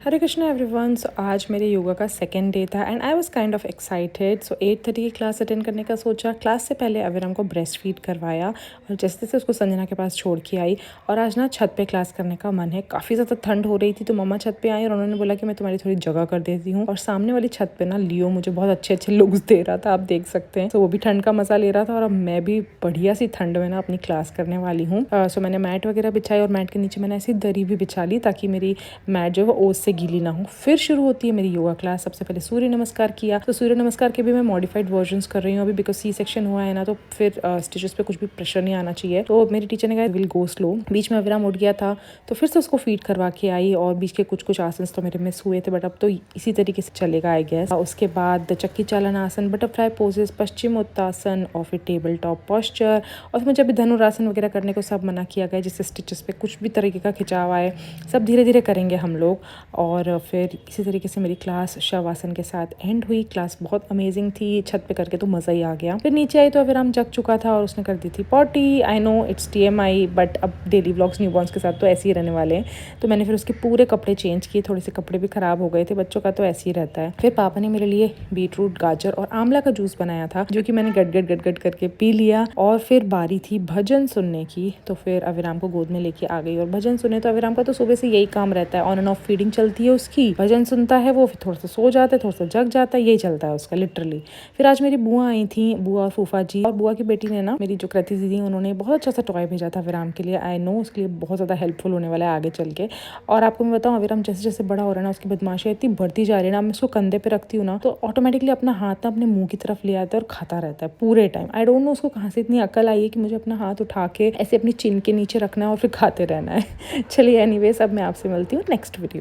हरे Krishna everyone. सो आज मेरे योगा का सेकेंड डे था and I was kind of excited. So 8:30 की क्लास अटेंड करने का सोचा। क्लास से पहले अविरम को ब्रेस्ट फीड करवाया और जैसे जैसे उसको संजना के पास छोड़ के आई। और आज ना छत पे क्लास करने का मन है। काफ़ी ज़्यादा ठंड हो रही थी तो मम्मा छत पे आई और उन्होंने बोला कि मैं तुम्हारी थोड़ी जगह कर देती हूँ। और सामने वाली छत पे ना लियो मुझे बहुत अच्छे अच्छे लुक्स दे रहा था, आप देख सकते हैं। तो वो भी ठंड का मजा ले रहा था और अब मैं भी बढ़िया सी ठंड में ना अपनी क्लास करने वाली हूँ। सो मैंने मैट वगैरह बिछाई और मैट के नीचे मैंने ऐसी दरी भी बिछा ली ताकि मेरी मैट जो है वो ओस से गीली ना हो। फिर शुरू होती है मेरी योगा क्लास। सबसे पहले सूर्य नमस्कार किया। तो सूर्य नमस्कार के भी मैं मॉडिफाइड वर्जन्स कर रही हूँ अभी, बिकॉज सी सेक्शन हुआ है ना, तो फिर स्टिचेस पे कुछ भी प्रेशर नहीं आना चाहिए। तो मेरी टीचर ने कहा विल गो स्लो। बीच में अविराम उठ गया था तो फिर से उसको फीड करवा के आई और बीच के कुछ आसन तो मेरे मिस हुए थे, बट अब तो इसी तरीके से चलेगा आई गेस। उसके बाद चक्की चालन आसन, बटरफ्लाई पोजेस, पश्चिम उत्तासन और फिर टेबल टॉप पोस्चर। और मुझे अभी धनुरासन वगैरह करने को सब मना किया गया, जिससे स्टिचेस पे कुछ भी तरीके का खिंचाव आए। सब धीरे धीरे करेंगे हम लोग। और फिर इसी तरीके से मेरी क्लास शवासन के साथ एंड हुई। क्लास बहुत अमेजिंग थी। छत पे करके तो मज़ा ही आ गया। फिर नीचे आई तो अविराम जग चुका था और उसने कर दी थी potty. I know it's TMI, but अब डेली व्लॉग्स न्यूबॉर्न्स के साथ तो ऐसे ही रहने वाले हैं। तो मैंने फिर उसके पूरे कपड़े चेंज किए। थोड़े से कपड़े भी ख़राब हो गए थे, बच्चों का तो ऐसे ही रहता है। फिर पापा ने मेरे लिए बीटरूट, गाजर और आंवला का जूस बनाया था, जो कि मैंने गट करके पी लिया। और फिर बारी थी भजन सुनने की, तो फिर अविराम को गोद में लेके आ गई और भजन सुने। तो अविराम का तो सुबह से यही काम रहता है, ऑन एंड ऑफ फीडिंग चलती है उसकी, भजन सुनता है वो, फिर थोड़ा सा सो जाता है, थोड़ा सा जग जाता है, यही चलता है उसका लिटरली। फिर आज मेरी बुआ आई थी, बुआ और फूफा जी, और बुआ की बेटी ने ना, मेरी जो कृति दीदी, उन्होंने बहुत अच्छा सा टॉय भेजा था अविराम के लिए। आई नो उसके लिए बहुत ज़्यादा हेल्पफुल होने वाला है आगे चल के। और आपको मैं बताऊँ, अविराम जैसे जैसे बड़ा हो रहा है ना, उसकी बदमाशी इतनी बढ़ती जा रही है ना। मैं उसको कंधे पे रखती हूँ ना तो ऑटोमेटिकली अपना हाथ ना अपने मुंह की तरफ ले आता है और खाता रहता है पूरे टाइम। आई डोंट नो उसको कहाँ से इतनी अकल आई है कि मुझे अपना हाथ उठा के ऐसे अपनी चिन के नीचे रखना है और फिर खाते रहना है। चलिए एनीवेज, अब मैं आपसे मिलती हूँ नेक्स्ट वीडियो।